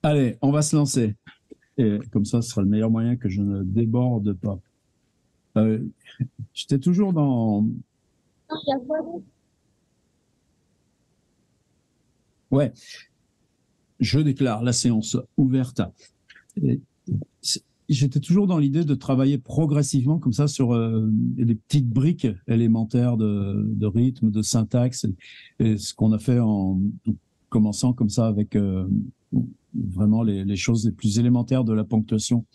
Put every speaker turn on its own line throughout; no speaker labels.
Allez, on va se lancer. Et comme ça, ce sera le meilleur moyen que je ne déborde pas. Euh, J'étais toujours dans... Ouais, je déclare la séance ouverte. Et j'étais toujours dans l'idée de travailler progressivement comme ça sur des petites briques élémentaires de rythme, de syntaxe, et ce qu'on a fait en commençant comme ça avec vraiment les choses les plus élémentaires de la ponctuation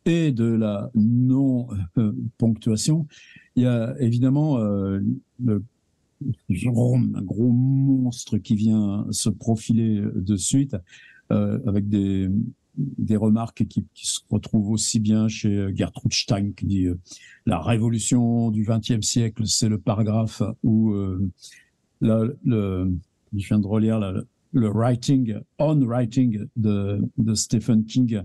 et de la non-ponctuation. Il y a évidemment le un gros monstre qui vient se profiler de suite avec des remarques qui se retrouvent aussi bien chez Gertrude Stein qui dit la révolution du XXe siècle, c'est le paragraphe où là, je viens de relire là, le writing, on writing de Stephen King,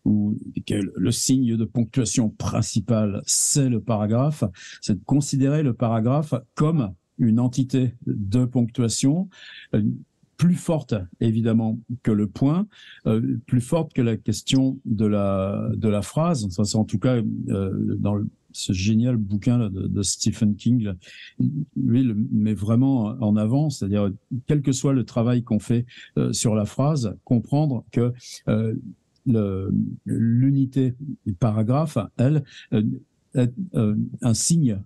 où le signe de ponctuation principal, c'est le paragraphe. C'est de considérer le paragraphe comme une entité de ponctuation plus forte, évidemment, que le point, plus forte que la question de la phrase. Ça, c'est en tout cas dans ce génial bouquin là, de Stephen King, là, lui le met vraiment en avant, c'est-à-dire quel que soit le travail qu'on fait sur la phrase, comprendre que l'unité du paragraphe, elle, est un signe.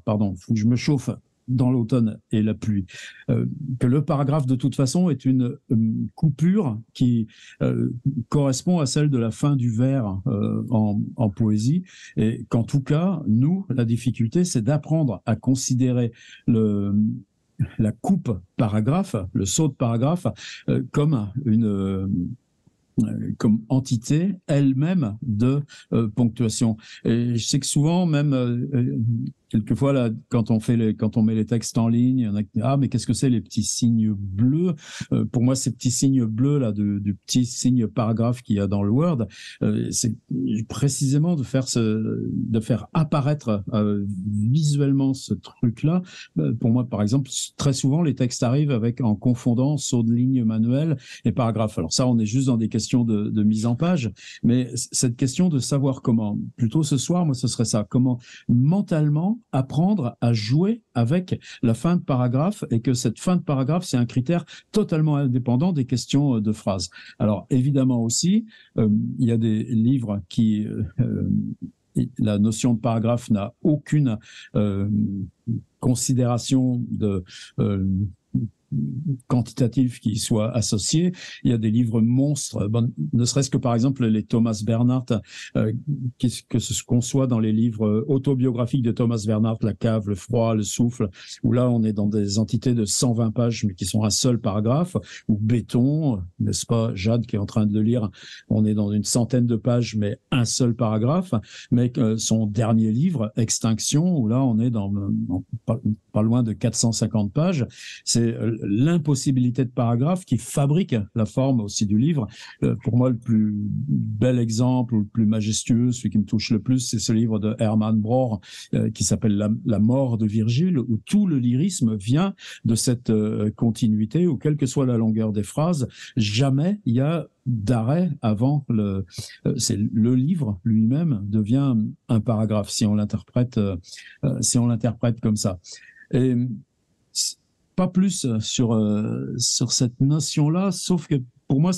Pardon, faut que je me chauffe dans l'automne et la pluie. Que le paragraphe, de toute façon, est une coupure qui correspond à celle de la fin du vers en poésie. Et qu'en tout cas, nous, la difficulté, c'est d'apprendre à considérer la coupe paragraphe, le saut de paragraphe, comme comme entité elle-même de ponctuation. Et je sais que souvent, même quelquefois, là, quand on met les textes en ligne, il y en a qui disent, ah, mais qu'est-ce que c'est les petits signes bleus? Pour moi, ces petits signes bleus là, du petit signe paragraphe qu'il y a dans le Word, c'est précisément de faire apparaître visuellement ce truc-là. Pour moi, par exemple, très souvent, les textes arrivent en confondant saut de ligne manuel et paragraphe. Alors ça, on est juste dans des questions de mise en page, mais cette question de savoir comment, plutôt ce soir, moi, ce serait ça, comment mentalement apprendre à jouer avec la fin de paragraphe et que cette fin de paragraphe, c'est un critère totalement indépendant des questions de phrase. Alors, évidemment aussi, il y a des livres qui... la notion de paragraphe n'a aucune considération de quantitatif qui soit associé. Il y a des livres monstres, ne serait-ce que par exemple les Thomas Bernhardt, que ce qu'on soit dans les livres autobiographiques de Thomas Bernhardt, La cave, le froid, le souffle, où là on est dans des entités de 120 pages mais qui sont un seul paragraphe, ou Béton, n'est-ce pas, Jade qui est en train de le lire, on est dans une centaine de pages mais un seul paragraphe, mais son dernier livre, Extinction, où là on est dans pas loin de 450 pages, c'est l'impossibilité de paragraphe qui fabrique la forme aussi du livre. Pour moi, le plus bel exemple, ou le plus majestueux, celui qui me touche le plus, c'est ce livre de Hermann Brohr qui s'appelle la mort de Virgile, où tout le lyrisme vient de cette continuité, où quelle que soit la longueur des phrases, jamais il y a d'arrêt avant c'est le livre lui-même devient un paragraphe si on l'interprète comme ça. Et pas plus sur cette notion-là, sauf que pour moi,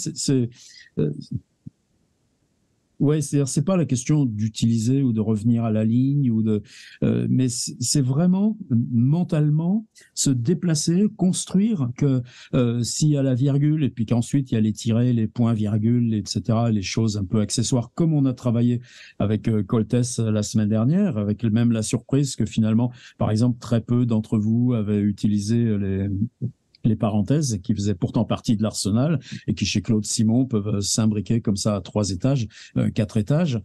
ouais, c'est pas la question d'utiliser ou de revenir à la ligne mais c'est vraiment mentalement se déplacer, construire que s'il y a la virgule et puis qu'ensuite il y a les tirets, les points virgules, etc., les choses un peu accessoires, comme on a travaillé avec Coltès la semaine dernière, avec même la surprise que finalement, par exemple, très peu d'entre vous avaient utilisé les parenthèses qui faisaient pourtant partie de l'arsenal et qui chez Claude Simon peuvent s'imbriquer comme ça à 3 étages, 4 étages.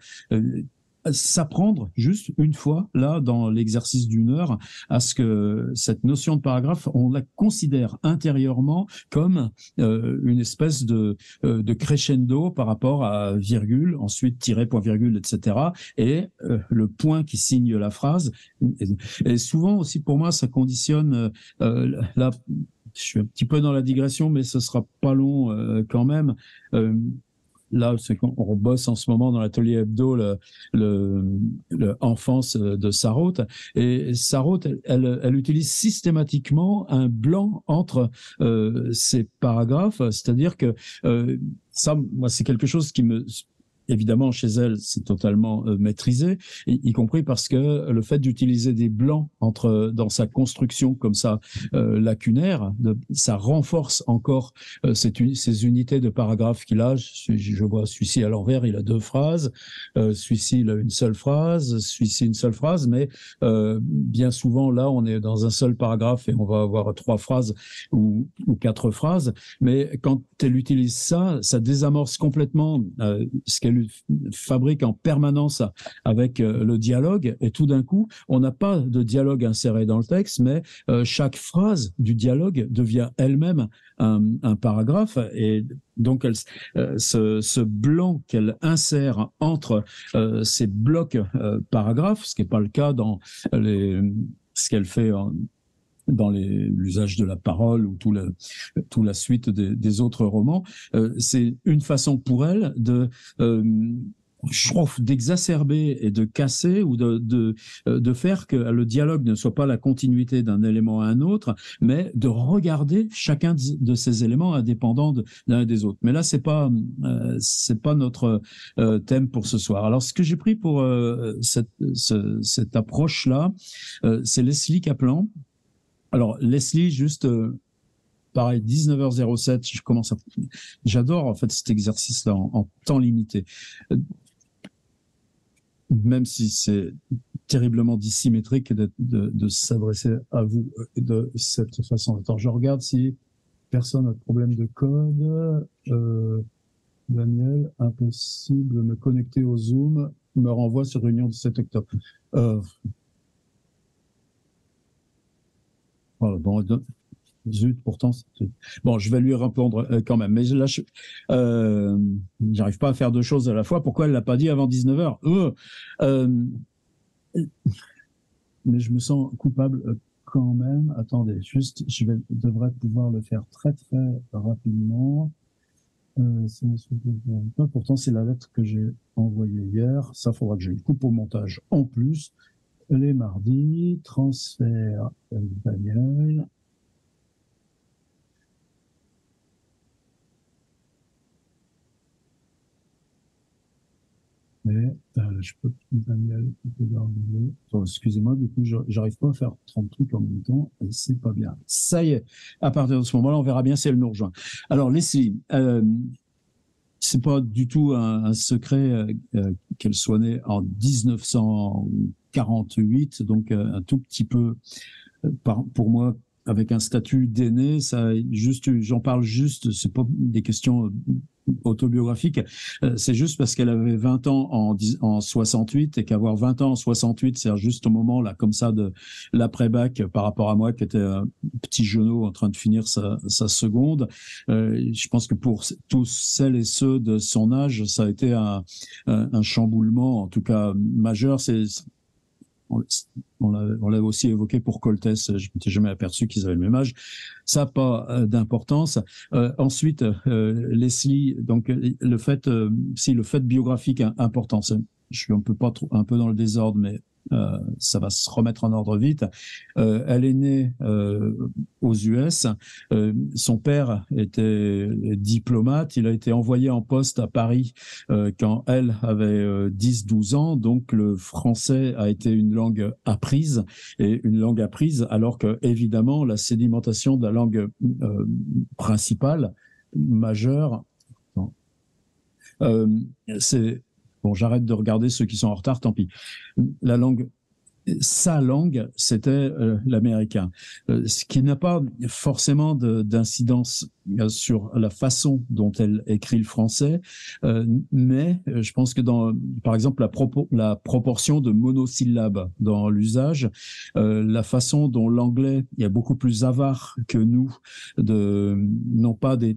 S'apprendre juste une fois, là, dans l'exercice d'une heure, à ce que cette notion de paragraphe, on la considère intérieurement comme une espèce de crescendo par rapport à virgule, ensuite tiret, point virgule, etc. Et le point qui signe la phrase. Et souvent aussi, pour moi, ça conditionne je suis un petit peu dans la digression, mais ce sera pas long quand même. Là, c'est qu'on bosse en ce moment dans l'atelier hebdo le enfance de Sarraute. Et Sarraute, elle utilise systématiquement un blanc entre ces paragraphes, c'est-à-dire que ça, moi, c'est quelque chose qui me... Évidemment, chez elle, c'est totalement maîtrisé, y compris parce que le fait d'utiliser des blancs dans sa construction comme ça lacunaire, ça renforce encore ces unités de paragraphes qu'il a. Je vois celui-ci à l'envers, il a 2 phrases, celui-ci il a une seule phrase, celui-ci une seule phrase, mais bien souvent là, on est dans un seul paragraphe et on va avoir 3 phrases ou 4 phrases. Mais quand elle utilise ça, ça désamorce complètement ce qu'elle fabrique en permanence avec le dialogue, et tout d'un coup, on n'a pas de dialogue inséré dans le texte, mais chaque phrase du dialogue devient elle-même un paragraphe, et donc ce blanc qu'elle insère entre ces blocs paragraphes, ce qui n'est pas le cas dans ce qu'elle fait dans l'usage de la parole ou toute la suite des autres romans, c'est une façon pour elle je trouve, d'exacerber et de casser ou de faire que le dialogue ne soit pas la continuité d'un élément à un autre, mais de regarder chacun de ces éléments indépendants d'un et des autres. Mais là, c'est pas notre thème pour ce soir. Alors, ce que j'ai pris pour cette approche-là, c'est Leslie Kaplan. Alors, Leslie, juste pareil, 19h07, j'adore en fait cet exercice-là en temps limité. Même si c'est terriblement dissymétrique de s'adresser à vous de cette façon. Attends, je regarde si personne n'a de problème de code. Daniel, impossible de me connecter au Zoom, me renvoie sur réunion du 7 octobre. Voilà, bon, zut, pourtant, bon, je vais lui répondre quand même. Mais là, j'arrive pas à faire 2 choses à la fois. Pourquoi elle l'a pas dit avant 19h mais je me sens coupable quand même. Attendez, juste, devrais pouvoir le faire très très rapidement. Pourtant, c'est la lettre que j'ai envoyée hier. Ça, faudra que je le coupe au montage. En plus, les mardis, transfert Daniel. Mais je peux, Daniel, excusez-moi, du coup, j'arrive pas à faire 30 trucs en même temps, et c'est pas bien. Ça y est, à partir de ce moment-là, on verra bien si elle nous rejoint. Alors, Leslie, c'est pas du tout un secret qu'elle soit née en 1948, donc un tout petit peu, pour moi, avec un statut d'aîné, j'en parle juste, c'est pas des questions autobiographiques, c'est juste parce qu'elle avait 20 ans en 68, et qu'avoir 20 ans en 68, c'est juste au moment là comme ça de l'après-bac par rapport à moi qui était un petit genou en train de finir sa seconde. Je pense que pour tous celles et ceux de son âge, ça a été un chamboulement, en tout cas majeur. On l'a aussi évoqué pour Coltès, je m'étais jamais aperçu qu'ils avaient le même âge. Ça n'a pas d'importance. Ensuite, Leslie, donc le fait biographique important, je suis un peu dans le désordre, mais ça va se remettre en ordre vite. Elle est née aux US. Son père était diplomate. Il a été envoyé en poste à Paris quand elle avait 10-12 ans. Donc le français a été une langue apprise, et une langue apprise alors que, évidemment, la sédimentation de la langue principale, majeure, c'est... Bon, j'arrête de regarder ceux qui sont en retard, tant pis. Sa langue, c'était l'américain, ce qui n'a pas forcément d'incidence sur la façon dont elle écrit le français, mais je pense que par exemple, la proportion de monosyllabes dans l'usage, la façon dont l'anglais est beaucoup plus avare que nous, non pas des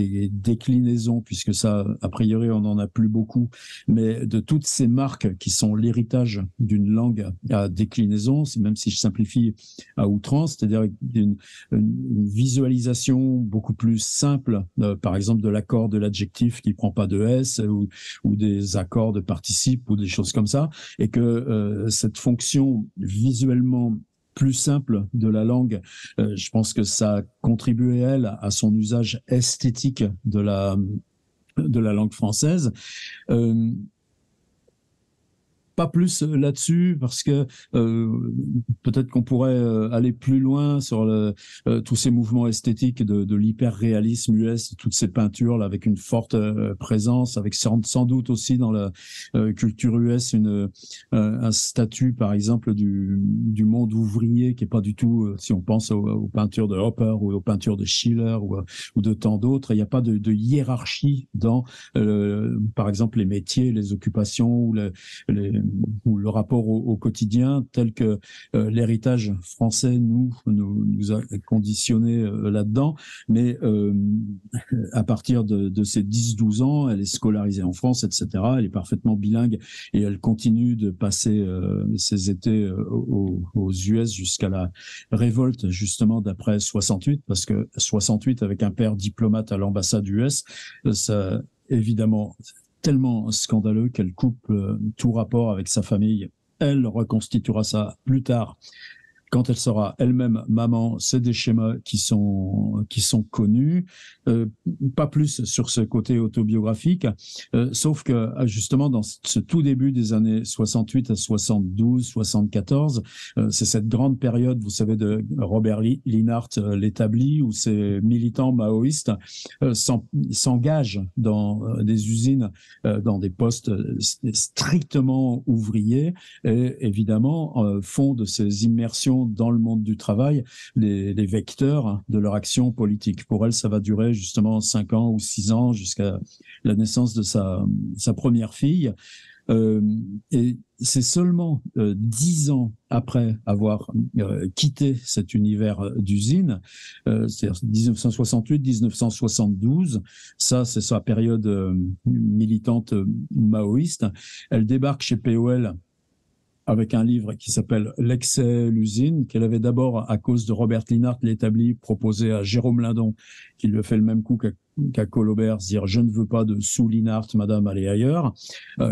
des déclinaisons, puisque ça, a priori, on n'en a plus beaucoup, mais de toutes ces marques qui sont l'héritage d'une langue à déclinaison, même si je simplifie à outrance, c'est-à-dire une visualisation beaucoup plus simple, par exemple de l'accord de l'adjectif qui prend pas de S, ou des accords de participe ou des choses comme ça, et que cette fonction visuellement plus simple de la langue, je pense que ça a contribué, elle, à son usage esthétique de la langue française. Pas plus là-dessus, parce que peut-être qu'on pourrait aller plus loin sur tous ces mouvements esthétiques de l'hyper-réalisme US, toutes ces peintures là, avec une forte présence, avec sans doute aussi dans la culture US un statut, par exemple, du monde ouvrier qui est pas du tout, si on pense aux peintures de Hopper ou aux peintures de Schiller ou de tant d'autres, il n'y a pas de hiérarchie dans, par exemple, les métiers, les occupations ou ou le rapport au quotidien, tel que l'héritage français nous a conditionné là-dedans. Mais à partir de ses 10-12 ans, elle est scolarisée en France, etc. Elle est parfaitement bilingue et elle continue de passer ses étés aux US jusqu'à la révolte, justement, d'après 68, parce que 68, avec un père diplomate à l'ambassade US, ça, évidemment, tellement scandaleux qu'elle coupe tout rapport avec sa famille. Elle reconstituera ça plus tard quand elle sera elle-même maman. C'est des schémas qui sont connus, pas plus sur ce côté autobiographique, sauf que justement dans ce tout début des années 68 à 72, 74, c'est cette grande période, vous savez, de Robert Linhart, l'établi, où ces militants maoïstes s'engagent dans des usines, dans des postes strictement ouvriers, et évidemment font de ces immersions dans le monde du travail les vecteurs de leur action politique. Pour elle, ça va durer justement 5 ans ou 6 ans jusqu'à la naissance de sa première fille. Et c'est seulement 10 ans après avoir quitté cet univers d'usine, c'est-à-dire 1968-1972, ça c'est sa période militante maoïste, elle débarque chez POL avec un livre qui s'appelle L'excès, l'usine, qu'elle avait d'abord, à cause de Robert Linhart, l'établi, proposé à Jérôme Lindon, qui lui a fait le même coup qu'à Colobert, dire « je ne veux pas de sous Linhart, madame, allez ailleurs »,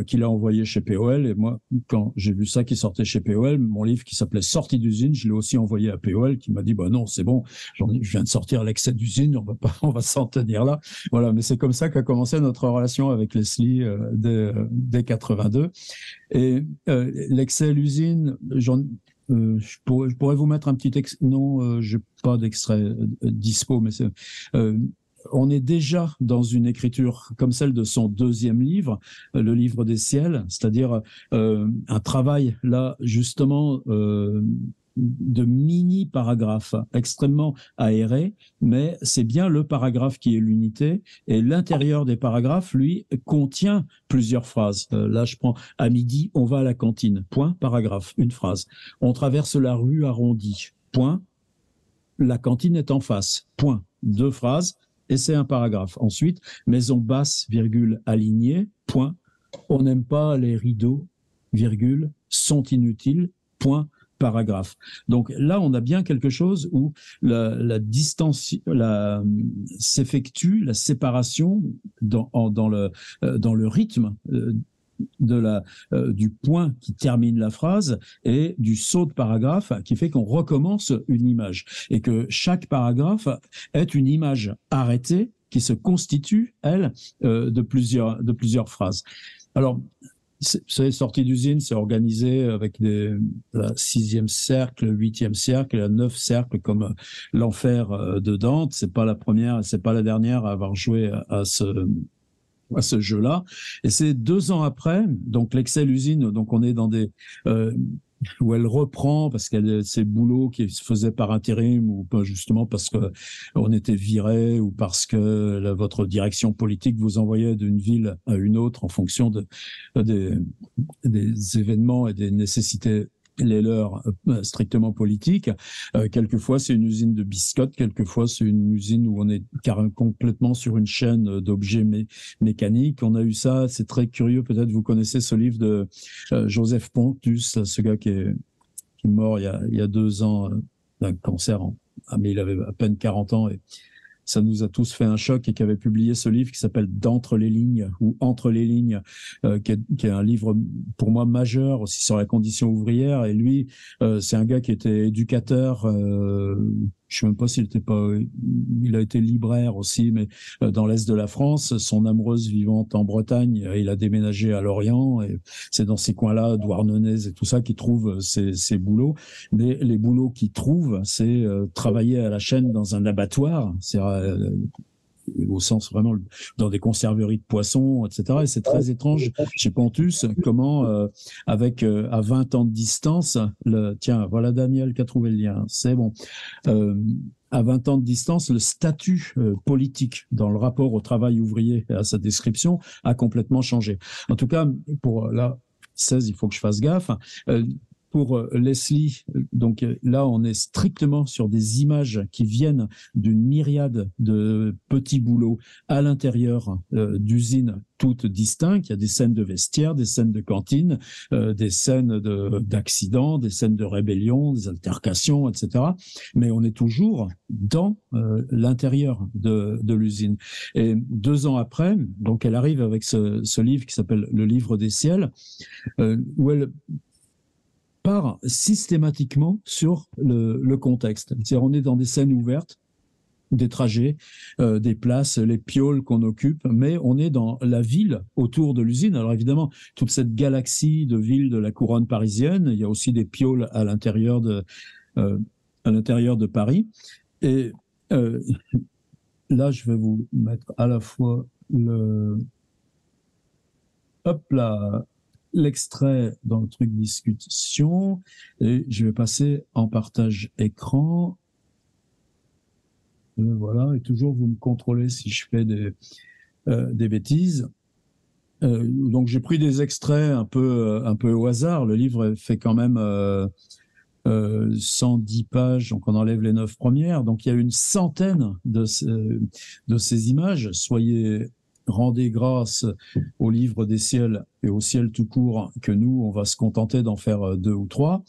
qu'il a envoyé chez POL. Et moi, quand j'ai vu ça qui sortait chez POL, mon livre qui s'appelait Sortie d'usine, je l'ai aussi envoyé à POL, qui m'a dit « bah non, c'est bon, je viens de sortir L'excès d'usine, on va s'en tenir là ». Voilà, mais c'est comme ça qu'a commencé notre relation avec Leslie dès 82. Et L'excès, l'usine, je pourrais vous mettre un petit texte. Non, j'ai pas d'extrait dispo, mais on est déjà dans une écriture comme celle de son deuxième livre, le livre des ciels, c'est-à-dire un travail là justement de mini-paragraphes extrêmement aérés, mais c'est bien le paragraphe qui est l'unité, et l'intérieur des paragraphes, lui, contient plusieurs phrases. Là, je prends « à midi, on va à la cantine », point, paragraphe, une phrase. « On traverse la rue arrondie », point, la cantine est en face, point, deux phrases, et c'est un paragraphe. Ensuite, « maison basse, virgule, alignée », point, « on n'aime pas les rideaux, virgule, sont inutiles », point, paragraphe. Donc là, on a bien quelque chose où la distance s'effectue, la séparation dans le rythme du point qui termine la phrase et du saut de paragraphe qui fait qu'on recommence une image, et que chaque paragraphe est une image arrêtée qui se constitue, elle, de plusieurs phrases. Alors, c'est sorti d'usine, c'est organisé avec la 6e cercle, 8e cercle, et la 9 cercle comme l'enfer de Dante. C'est pas la première, c'est pas la dernière à avoir joué à ce jeu-là. Et c'est 2 ans après, donc l'Excel usine, donc on est dans où elle reprend parce qu'elle ses boulots qui se faisaient par intérim, ou pas justement parce que on était viré, ou parce que votre direction politique vous envoyait d'une ville à une autre en fonction des événements et des nécessités les leurs strictement politiques. Quelquefois, c'est une usine de biscottes. Quelquefois, c'est une usine où on est complètement sur une chaîne d'objets mécaniques. On a eu ça, c'est très curieux. Peut-être vous connaissez ce livre de Joseph Pontus, ce gars qui est mort il y a 2 ans d'un cancer. Mais il avait à peine 40 ans et ça nous a tous fait un choc, et qui avait publié ce livre qui s'appelle D'entre les lignes ou Entre les lignes, qui est un livre pour moi majeur aussi sur la condition ouvrière. Et lui, c'est un gars qui était éducateur. Je sais même pas il a été libraire aussi, mais dans l'est de la France, son amoureuse vivant en Bretagne, il a déménagé à Lorient, et c'est dans ces coins-là, Douarnenez et tout ça, qu'il trouve ses boulots. Mais les boulots qu'il trouve, c'est travailler à la chaîne dans un abattoir, c'est au sens vraiment dans des conserveries de poissons, etc. Et c'est très étrange chez Pontus comment, avec à 20 ans de distance, tiens, voilà Daniel qui a trouvé le lien, c'est bon. À 20 ans de distance, le statut politique dans le rapport au travail ouvrier et à sa description a complètement changé. En tout cas, pour là, 16, il faut que je fasse gaffe. Pour Leslie, donc là, on est strictement sur des images qui viennent d'une myriade de petits boulots à l'intérieur d'usines toutes distinctes. Il y a des scènes de vestiaires, des scènes de cantine, des scènes d'accidents, des scènes de rébellion, des altercations, etc. Mais on est toujours dans l'intérieur de l'usine. Et 2 ans après, donc elle arrive avec ce livre qui s'appelle Le Livre des ciels, où elle part systématiquement sur le contexte. C'est-à-dire, on est dans des scènes ouvertes, des trajets, des places, les pioles qu'on occupe, mais on est dans la ville autour de l'usine. Alors évidemment, toute cette galaxie de villes de la couronne parisienne, il y a aussi des pioles à l'intérieur de Paris. Et là, je vais vous mettre à la fois l'extrait dans le truc discussion, et je vais passer en partage écran. Voilà, et toujours vous me contrôlez si je fais des bêtises. Donc j'ai pris des extraits un peu au hasard. Le livre fait quand même 110 pages, donc on enlève les 9 premières. Donc il y a une centaine de ces images. Rendez grâce au Livre des ciels et au ciel tout court, que nous, on va se contenter d'en faire 2 ou 3,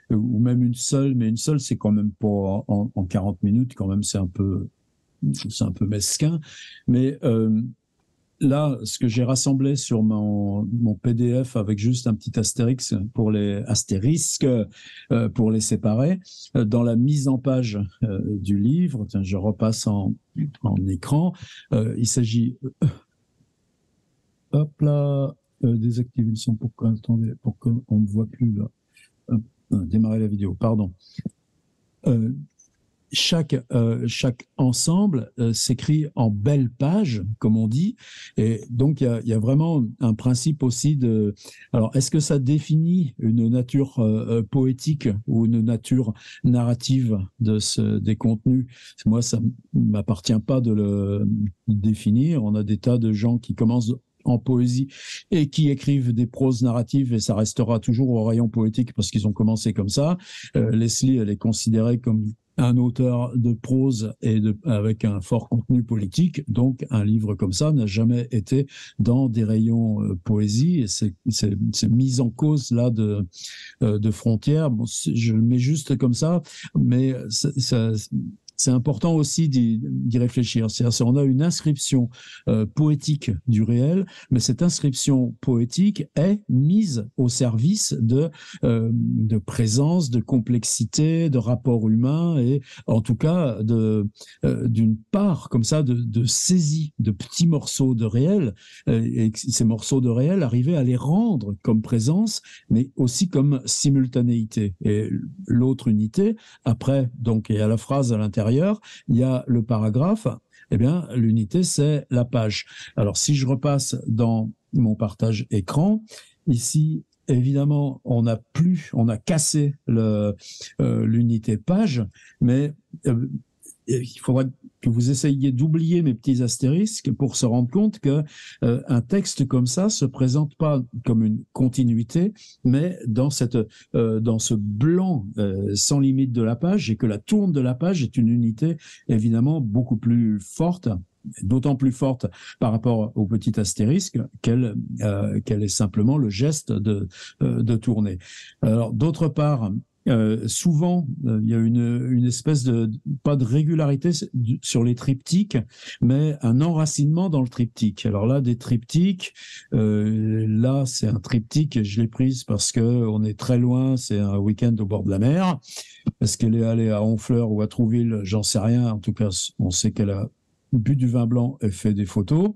ou même une seule, mais une seule, c'est quand même pas en 40 minutes, quand même, c'est un peu mesquin. Mais là, ce que j'ai rassemblé sur mon PDF avec juste un petit astérisque pour les séparer, dans la mise en page du livre, tiens, je repasse en écran, il s'agit désactiver le son pour qu'on ne voit plus là. Démarrer la vidéo, pardon. Chaque ensemble s'écrit en belle page, comme on dit, et donc il y a vraiment un principe aussi de. Alors, est-ce que ça définit une nature poétique ou une nature narrative des contenus? Moi, ça m'appartient pas de le définir. On a des tas de gens qui commencent en poésie et qui écrivent des proses narratives, et ça restera toujours au rayon poétique parce qu'ils ont commencé comme ça. Leslie, elle est considérée comme un auteur de prose avec un fort contenu politique, donc un livre comme ça n'a jamais été dans des rayons poésie, et c'est mise en cause là de frontières. Bon, je le mets juste comme ça, mais c'est important aussi d'y réfléchir. C'est-à-dire, on a une inscription poétique du réel, mais cette inscription poétique est mise au service de présence, de complexité, de rapport humain, et en tout cas d'une part comme ça de saisie de petits morceaux de réel, et ces morceaux de réel arriver à les rendre comme présence, mais aussi comme simultanéité. Et l'autre unité, après, donc, il y a la phrase à l'intérieur, il y a le paragraphe, eh bien, l'unité, c'est la page. Alors, si je repasse dans mon partage écran, ici, évidemment, on a cassé l'unité page, mais il faudra que vous essayiez d'oublier mes petits astérisques pour se rendre compte que un texte comme ça se présente pas comme une continuité, mais dans ce blanc sans limite de la page, et que la tourne de la page est une unité évidemment beaucoup plus forte, d'autant plus forte par rapport au petit astérisque qu'elle est simplement le geste de tourner. Alors d'autre part, souvent, il y a une espèce pas de régularité sur les triptyques, mais un enracinement dans le triptyque. Alors là, des triptyques, là, c'est un triptyque, je l'ai prise parce que on est très loin, c'est un week-end au bord de la mer. Est-ce qu'elle est allée à Honfleur ou à Trouville? J'en sais rien. En tout cas, on sait qu'elle a bu du vin blanc et fait des photos.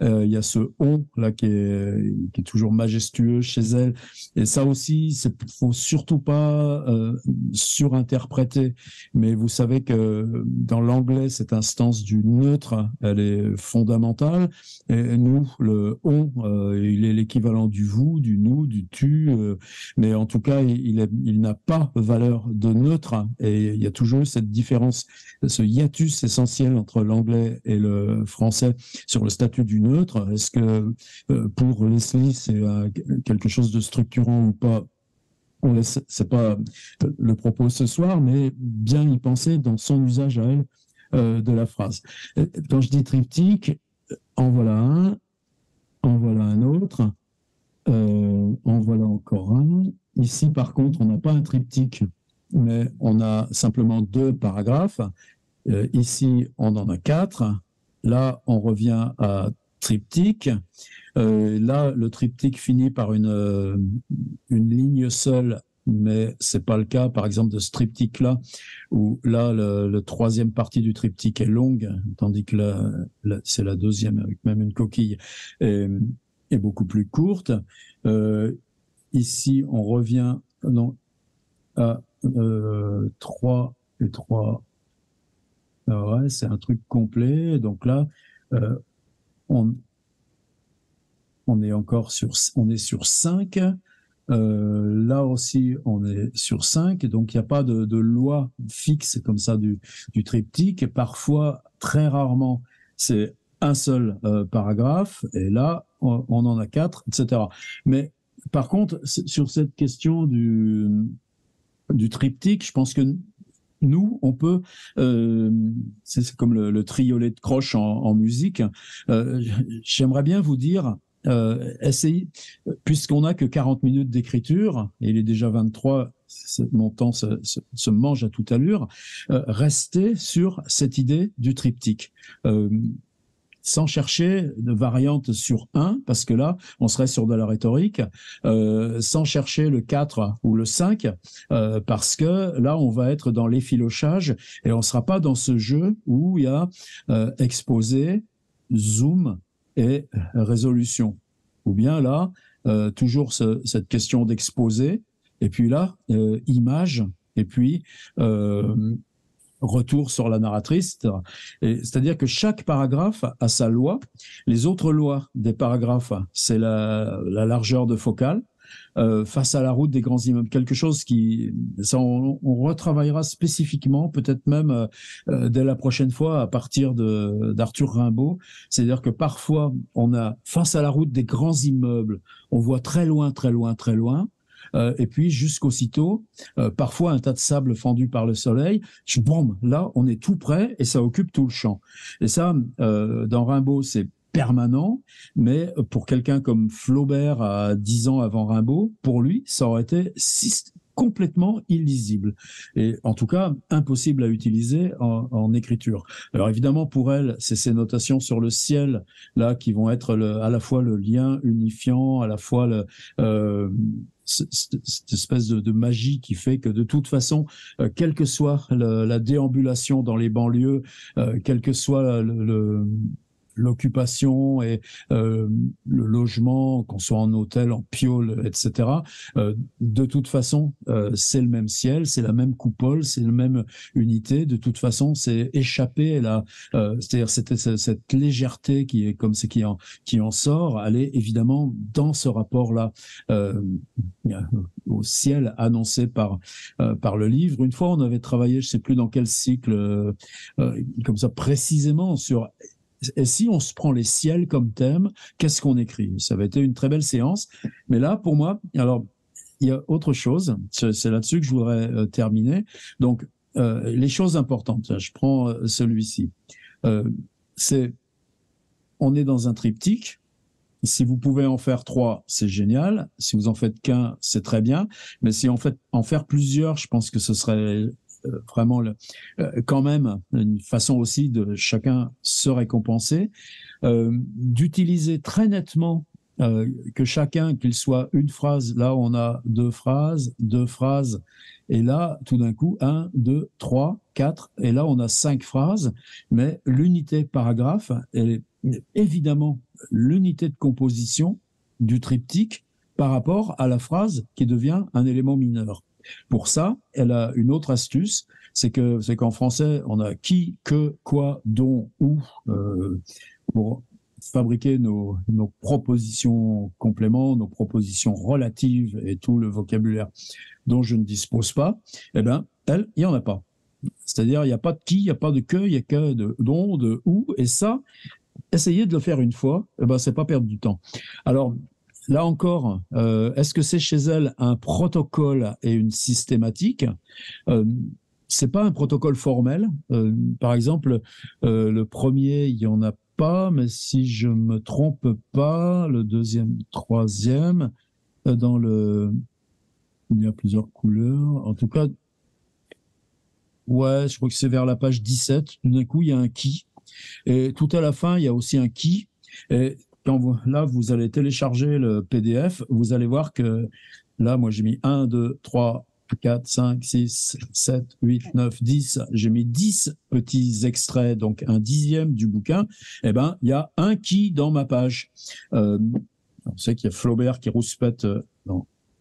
Il y a ce on là qui est toujours majestueux chez elle. Et ça aussi, faut surtout pas surinterpréter. Mais vous savez que dans l'anglais, cette instance du neutre, elle est fondamentale. Et nous, le on, il est l'équivalent du vous, du nous, du tu. Mais en tout cas, il n'a pas valeur de neutre. Et il y a toujours cette différence, ce hiatus essentiel entre l'anglais et le français sur le statut du neutre. Est-ce que pour Leslie, c'est quelque chose de structurant ou pas? C'est pas le propos ce soir, mais bien y penser dans son usage à elle de la phrase. Quand je dis triptyque, en voilà un autre, en voilà encore un. Ici, par contre, on n'a pas un triptyque, mais on a simplement 2 paragraphes. Ici, on en a 4. Là, on revient à triptyque. Là, le triptyque finit par une ligne seule, mais c'est pas le cas, par exemple, de ce triptyque-là, où là, le troisième partie du triptyque est longue, tandis que là, c'est la deuxième, avec même une coquille, est beaucoup plus courte. Ici, on revient à 3 et 3. Ouais, c'est un truc complet. Donc là, on est encore sur 5. Là aussi, on est sur 5. Donc, il n'y a pas de loi fixe comme ça du triptyque. Parfois, très rarement, c'est un seul paragraphe. Et là, on en a 4, etc. Mais par contre, sur cette question du triptyque, je pense que nous, on peut, c'est comme le triolet de croche en musique. J'aimerais bien vous dire, essayez, puisqu'on n'a que 40 minutes d'écriture, et il est déjà 23, mon temps se mange à toute allure, restez sur cette idée du triptyque. Sans chercher de variante sur 1, parce que là, on serait sur de la rhétorique, sans chercher le 4 ou le 5, parce que là, on va être dans l'effilochage et on ne sera pas dans ce jeu où il y a exposé, zoom et résolution. Ou bien là, toujours cette question d'exposé, et puis là, image, et puis retour sur la narratrice. C'est-à-dire que chaque paragraphe a sa loi. Les autres lois des paragraphes, c'est la largeur de focale face à la route des grands immeubles. Quelque chose qui... Ça, on retravaillera spécifiquement, peut-être même dès la prochaine fois, à partir d'Arthur Rimbaud. C'est-à-dire que parfois, on a face à la route des grands immeubles, on voit très loin, très loin, très loin. Et puis jusqu'aussitôt, parfois un tas de sable fendu par le soleil, boum, là on est tout près et ça occupe tout le champ. Et ça, dans Rimbaud, c'est permanent, mais pour quelqu'un comme Flaubert à 10 ans avant Rimbaud, pour lui, ça aurait été complètement illisible et en tout cas impossible à utiliser en écriture. Alors évidemment pour elle, c'est ces notations sur le ciel là qui vont être à la fois le lien unifiant, à la fois cette espèce de magie qui fait que de toute façon, quelle que soit la déambulation dans les banlieues, quel que soit l'occupation et le logement, qu'on soit en hôtel, en piole, etc. De toute façon, c'est le même ciel, c'est la même coupole, c'est la même unité. De toute façon, c'est échappé c'est-à-dire cette légèreté qui est comme c'est qui en sort, elle est évidemment dans ce rapport-là au ciel annoncé par le livre. Une fois, on avait travaillé, je sais plus dans quel cycle, comme ça précisément sur et si on se prend les ciels comme thème, qu'est-ce qu'on écrit? Ça avait été une très belle séance. Mais là, pour moi, alors, il y a autre chose. C'est là-dessus que je voudrais terminer. Donc, les choses importantes. Je prends celui-ci. C'est, on est dans un triptyque. Si vous pouvez en faire 3, c'est génial. Si vous en faites qu'un, c'est très bien. Mais si en faire plusieurs, je pense que ce serait vraiment quand même une façon aussi de chacun se récompenser, d'utiliser très nettement que chacun, qu'il soit une phrase, là on a deux phrases, et là tout d'un coup 1, 2, 3, 4, et là on a 5 phrases, mais l'unité paragraphe, elle est évidemment l'unité de composition du triptyque par rapport à la phrase qui devient un élément mineur. Pour ça, elle a une autre astuce, c'est qu'en français, on a qui, que, quoi, dont, où, pour fabriquer nos propositions compléments, nos propositions relatives et tout le vocabulaire dont je ne dispose pas. Eh bien, elle, il n'y en a pas. C'est-à-dire, il n'y a pas de qui, il n'y a pas de que, il n'y a que de dont, de où, et ça, essayez de le faire une fois, eh ben, c'est pas perdre du temps. Alors, là encore, est-ce que c'est chez elle un protocole et une systématique? C'est pas un protocole formel. Par exemple, le premier, il y en a pas, mais si je me trompe pas, le deuxième, troisième, il y a plusieurs couleurs. En tout cas, ouais, je crois que c'est vers la page 17. Tout d'un coup, il y a un qui. Et tout à la fin, il y a aussi un qui. Et là, vous allez télécharger le PDF, vous allez voir que là, moi, j'ai mis 1, 2, 3, 4, 5, 6, 7, 8, 9, 10. J'ai mis 10 petits extraits, donc un dixième du bouquin. Eh ben, il y a un qui dans ma page. On sait qu'il y a Flaubert qui rouspète.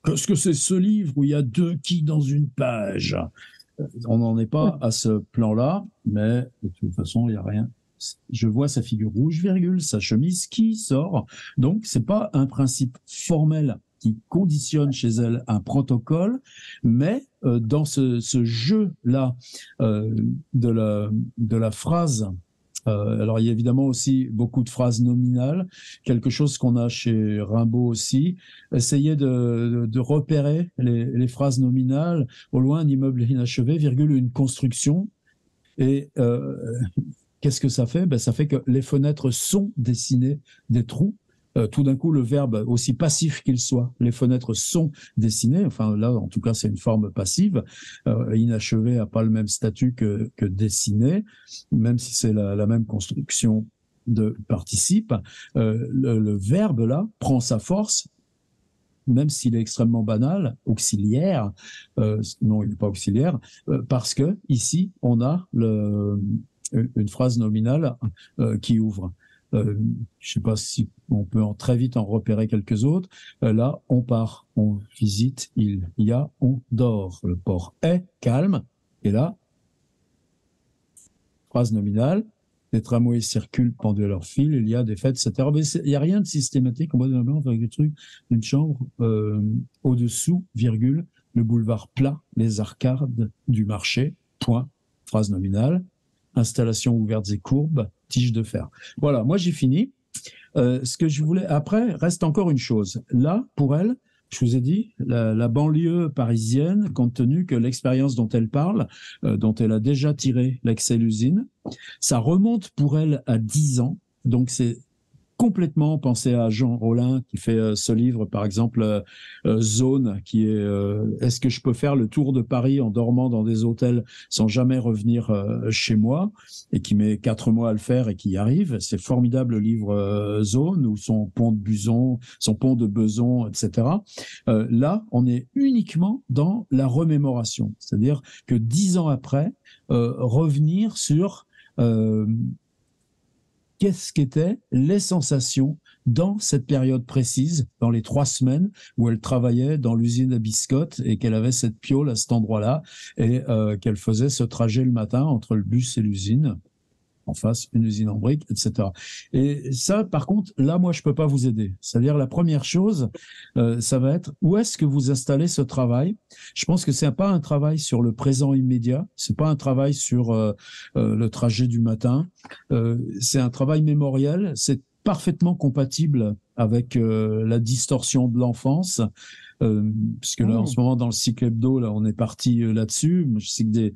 Qu'est-ce que c'est ce livre où il y a 2 qui dans une page? On n'en est pas à ce plan-là, mais de toute façon, il n'y a rien. Je vois sa figure rouge, virgule, sa chemise qui sort. Donc, c'est pas un principe formel qui conditionne chez elle un protocole, mais dans ce jeu-là de la phrase, alors il y a évidemment aussi beaucoup de phrases nominales, quelque chose qu'on a chez Rimbaud aussi. Essayez de repérer les phrases nominales. Au loin, un immeuble inachevé, virgule, une construction. Et qu'est-ce que ça fait? Ben, ça fait que les fenêtres sont dessinées des trous. Tout d'un coup, le verbe, aussi passif qu'il soit, les fenêtres sont dessinées. Enfin, là, en tout cas, c'est une forme passive. Inachevé n'a pas le même statut que dessiné, même si c'est la même construction de participe. Le verbe, là, prend sa force, même s'il est extrêmement banal, auxiliaire. Non, il n'est pas auxiliaire, parce que ici, on a une phrase nominale qui ouvre. Je ne sais pas si on peut très vite en repérer quelques autres. Là, on part, on visite, il y a, on dort. Le port est calme. Et là, phrase nominale, les tramways circulent pendus à leur fil, il y a des fêtes, etc. Mais il n'y a rien de systématique. On voit dans blanc avec des trucs, une chambre au-dessous, virgule, le boulevard plat, les arcades du marché, point, phrase nominale, installations ouvertes et courbes, tige de fer. Voilà, moi j'ai fini. Ce que je voulais, après, reste encore une chose. Là, pour elle, je vous ai dit, la banlieue parisienne, compte tenu que l'expérience dont elle parle, dont elle a déjà tiré l'excel-usine, ça remonte pour elle à 10 ans. Donc, c'est complètement pensé à Jean Rollin qui fait ce livre, par exemple, Zone, qui est est-ce que je peux faire le tour de Paris en dormant dans des hôtels sans jamais revenir chez moi, et qui met 4 mois à le faire et qui y arrive. C'est formidable, le livre Zone, ou son pont de Beson, etc. Là, on est uniquement dans la remémoration, c'est-à-dire que 10 ans après, revenir sur qu'est-ce qu'étaient les sensations dans cette période précise, dans les 3 semaines où elle travaillait dans l'usine à biscottes et qu'elle avait cette piole à cet endroit-là et qu'elle faisait ce trajet le matin entre le bus et l'usine. En face, une usine en briques, etc. Et ça, par contre, là, moi, je peux pas vous aider. C'est-à-dire, la première chose, ça va être où est-ce que vous installez ce travail. Je pense que c'est pas un travail sur le présent immédiat, c'est pas un travail sur le trajet du matin. C'est un travail mémoriel. C'est parfaitement compatible avec la distorsion de l'enfance. Puisque là, en ce moment, dans le cycle hebdo, là, on est parti là-dessus. Je sais que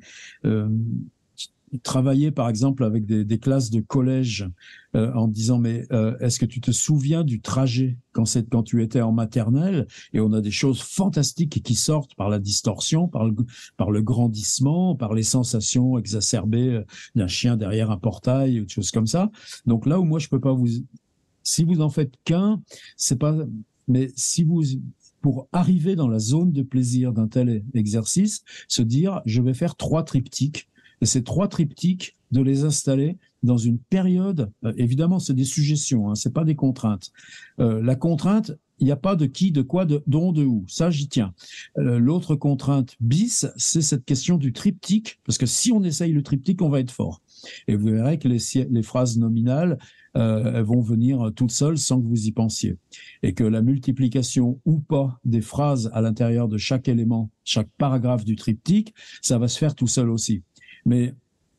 travailler par exemple avec des classes de collège en disant mais est-ce que tu te souviens du trajet quand tu étais en maternelle, et on a des choses fantastiques qui sortent par la distorsion, par le grandissement, par les sensations exacerbées d'un chien derrière un portail ou des choses comme ça. Donc là où moi je peux pas si vous en faites qu'un, c'est pas, mais si vous pour arriver dans la zone de plaisir d'un tel exercice, se dire je vais faire 3 triptyques. Et ces 3 triptyques, de les installer dans une période, évidemment, c'est des suggestions, hein, c'est pas des contraintes. La contrainte, il n'y a pas de qui, de quoi, dont, de où. Ça, j'y tiens. L'autre contrainte bis, c'est cette question du triptyque, parce que si on essaye le triptyque, on va être fort. Et vous verrez que les phrases nominales, elles vont venir toutes seules sans que vous y pensiez. Et que la multiplication ou pas des phrases à l'intérieur de chaque élément, chaque paragraphe du triptyque, ça va se faire tout seul aussi. Mais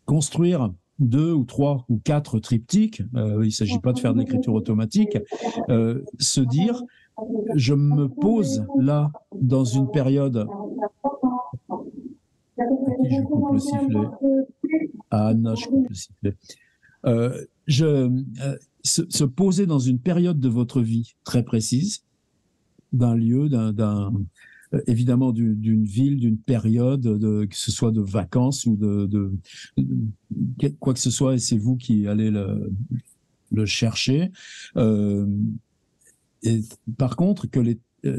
construire 2 ou 3 ou 4 triptyques, il ne s'agit pas de faire de l'écriture automatique, se dire, je me pose là dans une période... À qui je coupe le sifflet? À Anna, je coupe le sifflet. Se poser dans une période de votre vie très précise, d'un lieu, évidemment d'une ville, d'une période, que ce soit de vacances ou de quoi que ce soit, et c'est vous qui allez le chercher. Et par contre,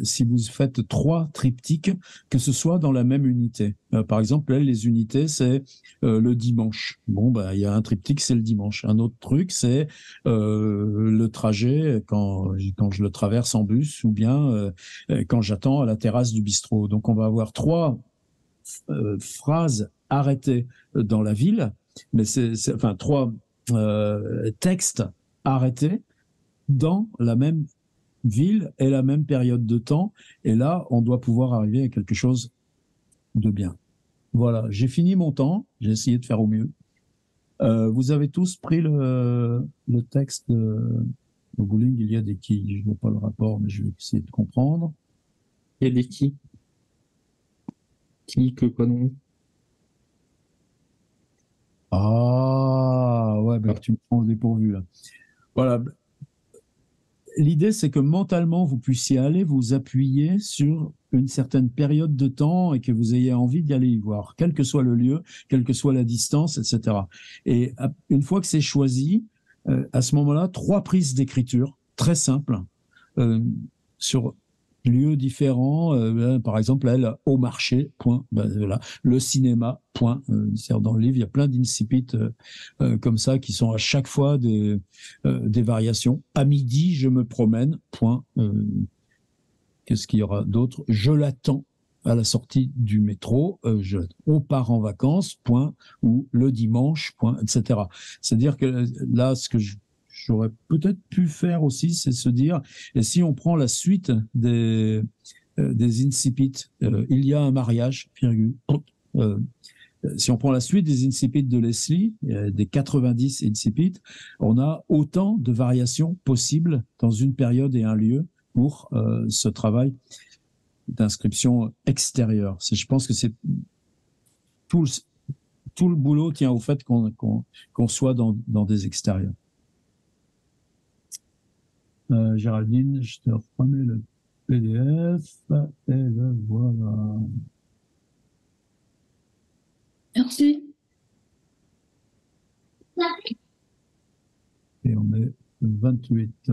si vous faites 3 triptyques, que ce soit dans la même unité. Par exemple, là, les unités, c'est le dimanche. Bon, bah, il y a un triptyque, c'est le dimanche. Un autre truc, c'est le trajet quand je le traverse en bus, ou bien quand j'attends à la terrasse du bistrot. Donc, on va avoir 3 phrases arrêtées dans la ville, mais enfin 3 textes arrêtés dans la même ville et la même période de temps. Et là, on doit pouvoir arriver à quelque chose de bien. Voilà, j'ai fini mon temps. J'ai essayé de faire au mieux. Vous avez tous pris le texte de Bowling. Il y a des qui. Je ne vois pas le rapport, mais je vais essayer de comprendre.
Et des qui? Qui, que, quoi, non?
Ah, ouais, ben, tu me prends au dépourvu, là. Voilà. L'idée, c'est que mentalement, vous puissiez aller vous appuyer sur une certaine période de temps et que vous ayez envie d'y aller y voir, quel que soit le lieu, quelle que soit la distance, etc. Et une fois que c'est choisi, à ce moment-là, 3 prises d'écriture très simples sur lieux différents. Par exemple, elle, au marché, point. Ben, voilà. Le cinéma, point. Dans le livre, il y a plein d'incipits comme ça qui sont à chaque fois des variations. À midi, je me promène, point. Qu'est-ce qu'il y aura d'autre? Je l'attends à la sortie du métro, on part en vacances, point, ou le dimanche, point, etc. C'est-à-dire que là, ce que j'aurais peut-être pu faire aussi, c'est se dire, et si on prend la suite des incipits, il y a un mariage, virgule, si on prend la suite des incipits de Leslie, des 90 incipits, on a autant de variations possibles dans une période et un lieu pour ce travail d'inscription extérieure. Je pense que c'est tout le boulot tient au fait qu'on soit dans des extérieurs. Géraldine, je te remets le PDF et le voilà.
Merci.
Et on est 28.